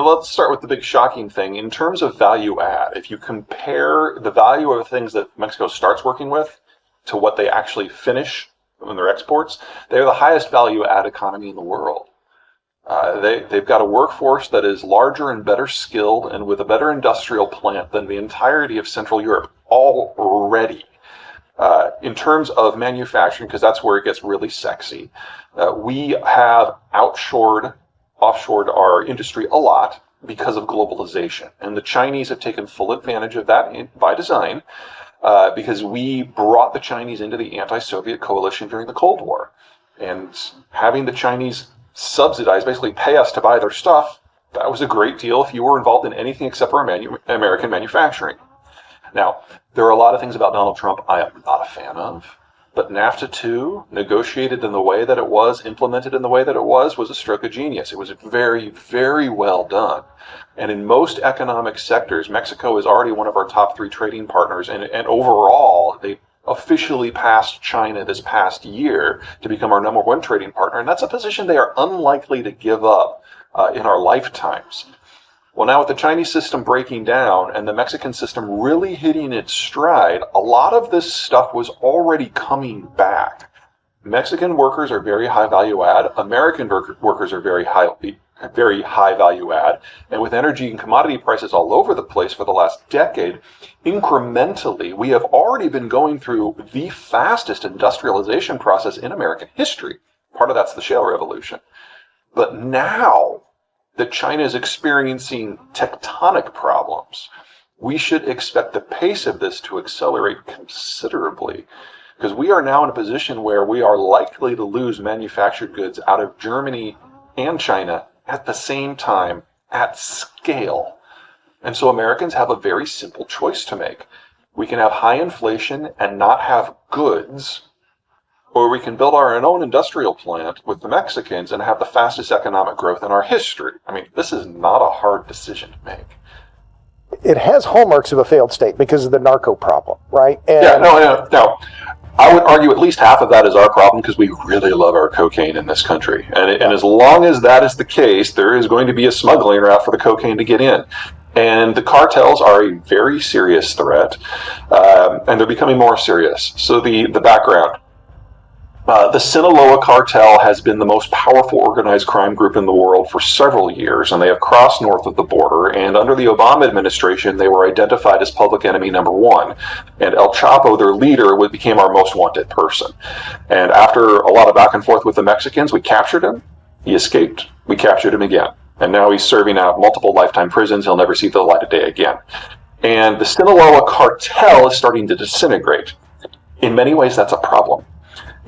let's start with the big shocking thing. In terms of value add, if you compare the value of things that Mexico starts working with to what they actually finish in their exports, they're the highest value add economy in the world. They've got a workforce that is larger and better skilled and with a better industrial plant than the entirety of Central Europe already. In terms of manufacturing, because that's where it gets really sexy, we have offshored our industry a lot because of globalization. And the Chinese have taken full advantage of that by design, because we brought the Chinese into the anti-Soviet coalition during the Cold War. And having the Chinese subsidize, basically pay us to buy their stuff, that was a great deal if you were involved in anything except for American manufacturing. Now, there are a lot of things about Donald Trump I am not a fan of, but NAFTA 2, negotiated in the way that it was, implemented in the way that it was a stroke of genius. It was very, very well done. And in most economic sectors, Mexico is already one of our top 3 trading partners, and overall, they officially passed China this past year to become our #1 trading partner, and that's a position they are unlikely to give up in our lifetimes. Well, now with the Chinese system breaking down and the Mexican system really hitting its stride, a lot of this stuff was already coming back. Mexican workers are very high value add. American workers are very high value add. And with energy and commodity prices all over the place for the last decade, incrementally, we have already been going through the fastest industrialization process in American history. Part of that's the shale revolution. But now that China is experiencing tectonic problems, we should expect the pace of this to accelerate considerably, because we are now in a position where we are likely to lose manufactured goods out of Germany and China at the same time at scale. And so Americans have a very simple choice to make. We can have high inflation and not have goods, or we can build our own industrial plant with the Mexicans and have the fastest economic growth in our history. I mean, this is not a hard decision to make. It has hallmarks of a failed state because of the narco problem, right? And no. I would argue at least half of that is our problem, because we really love our cocaine in this country. And as long as that is the case, there is going to be a smuggling route for the cocaine to get in. And the cartels are a very serious threat, and they're becoming more serious. So the background. The Sinaloa cartel has been the most powerful organized crime group in the world for several years, and they have crossed north of the border, and under the Obama administration, they were identified as public enemy #1. And El Chapo, their leader, became our most wanted person. And after a lot of back and forth with the Mexicans, we captured him, he escaped, we captured him again. And now he's serving out multiple lifetime prisons, he'll never see the light of day again. And the Sinaloa cartel is starting to disintegrate. In many ways, that's a problem,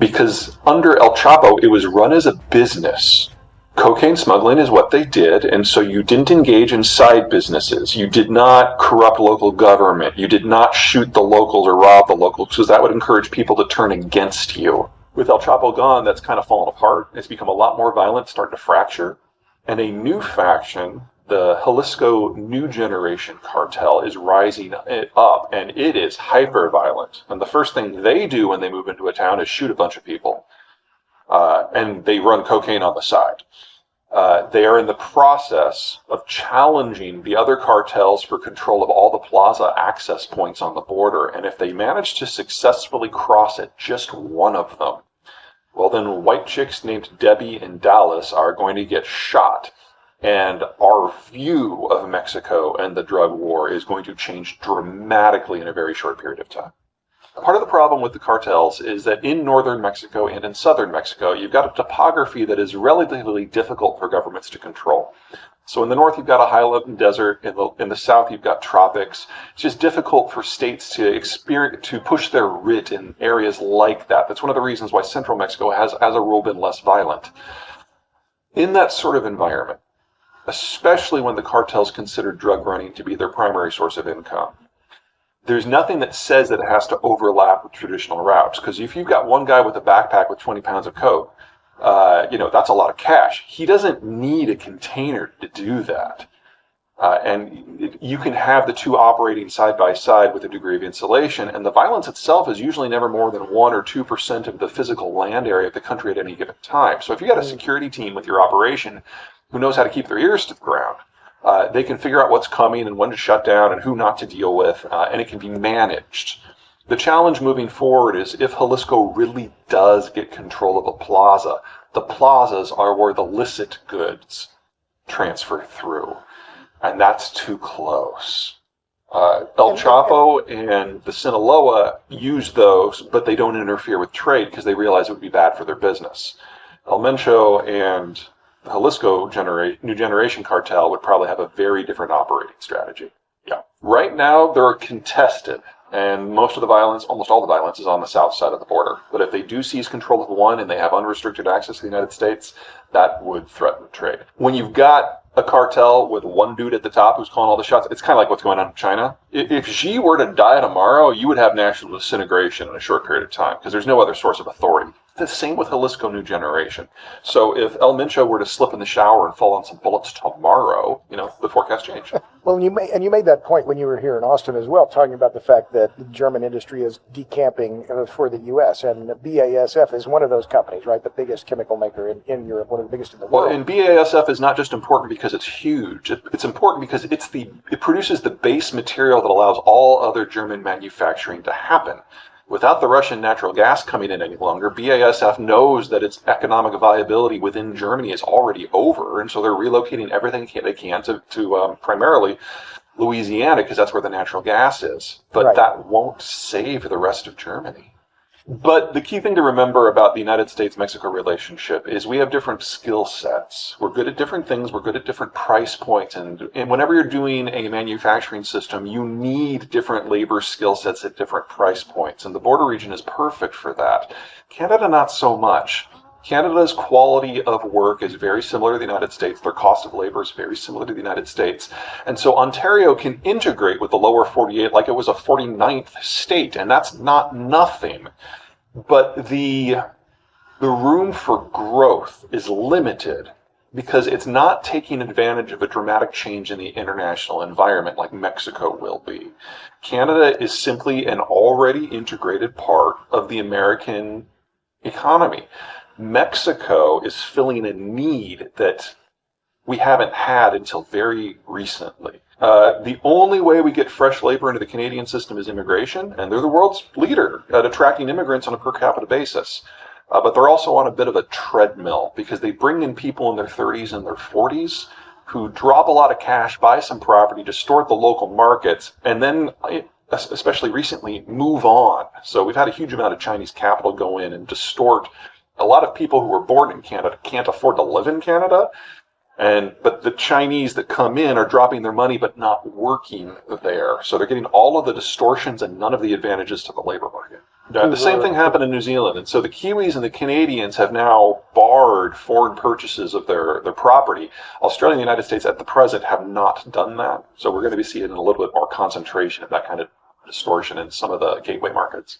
because under El Chapo, it was run as a business. Cocaine smuggling is what they did, and so you didn't engage in side businesses. You did not corrupt local government. You did not shoot the locals or rob the locals, because that would encourage people to turn against you. With El Chapo gone, that's kind of fallen apart. It's become a lot more violent, starting to fracture. And a new faction, the Jalisco New Generation cartel, is rising up, and it is hyper-violent. And the first thing they do when they move into a town is shoot a bunch of people. And they run cocaine on the side. They are in the process of challenging the other cartels for control of all the plaza access points on the border. And if they manage to successfully cross at just one of them, well, then white chicks named Debbie and Dallas are going to get shot. And our view of Mexico and the drug war is going to change dramatically in a very short period of time. Part of the problem with the cartels is that in northern Mexico and in southern Mexico, you've got a topography that is relatively difficult for governments to control. So in the north, you've got a high-level desert. In the south, you've got tropics. It's just difficult for states to push their writ in areas like that. That's one of the reasons why central Mexico has, as a rule, been less violent. In that sort of environment, especially when the cartels consider drug running to be their primary source of income, there's nothing that says that it has to overlap with traditional routes. Because if you've got one guy with a backpack with 20 pounds of coke, that's a lot of cash. He doesn't need a container to do that. And you can have the two operating side by side with a degree of insulation, and the violence itself is usually never more than 1 or 2% of the physical land area of the country at any given time. So if you got a security team with your operation who knows how to keep their ears to the ground, They can figure out what's coming and when to shut down and who not to deal with, and it can be managed. The challenge moving forward is if Jalisco really does get control of a plaza, the plazas are where the licit goods transfer through, and that's too close. El Chapo and the Sinaloa use those, but they don't interfere with trade because they realize it would be bad for their business. El Mencho and the Jalisco New Generation cartel would probably have a very different operating strategy. Yeah. Right now, they're contested, and most of the violence, almost all the violence, is on the south side of the border. But if they do seize control of one and they have unrestricted access to the United States, that would threaten trade. When you've got a cartel with one dude at the top who's calling all the shots, it's kind of like what's going on in China. If Xi were to die tomorrow, you would have national disintegration in a short period of time because there's no other source of authority. The same with Jalisco New Generation. So if El Mencho were to slip in the shower and fall on some bullets tomorrow, the forecast changed. Well, you made that point when you were here in Austin as well, talking about the fact that the German industry is decamping for the U.S., and BASF is one of those companies, right? The biggest chemical maker in Europe, one of the biggest in the world. Well, and BASF is not just important because it's huge. It's important because it produces the base material that allows all other German manufacturing to happen. Without the Russian natural gas coming in any longer, BASF knows that its economic viability within Germany is already over, and so they're relocating everything they can to primarily Louisiana because that's where the natural gas is. But Right. That won't save the rest of Germany. But the key thing to remember about the United States-Mexico relationship is we have different skill sets. We're good at different things. We're good at different price points. And whenever you're doing a manufacturing system, you need different labor skill sets at different price points. And the border region is perfect for that. Canada, not so much. Canada's quality of work is very similar to the United States. Their cost of labor is very similar to the United States. And so Ontario can integrate with the lower 48 like it was a 49th state, and that's not nothing. But the room for growth is limited because it's not taking advantage of a dramatic change in the international environment like Mexico will be. Canada is simply an already integrated part of the American economy. Mexico is filling a need that we haven't had until very recently. The only way we get fresh labor into the Canadian system is immigration, and they're the world's leader at attracting immigrants on a per capita basis. But they're also on a bit of a treadmill because they bring in people in their 30s and their 40s who drop a lot of cash, buy some property, distort the local markets, and then, especially recently, move on. So we've had a huge amount of Chinese capital go in and distort. A lot of people who were born in Canada can't afford to live in Canada, but the Chinese that come in are dropping their money but not working there. So they're getting all of the distortions and none of the advantages to the labor market. The same thing happened in New Zealand. And so the Kiwis and the Canadians have now barred foreign purchases of their property. Australia and the United States at the present have not done that. So we're going to be seeing a little bit more concentration of that kind of distortion in some of the gateway markets.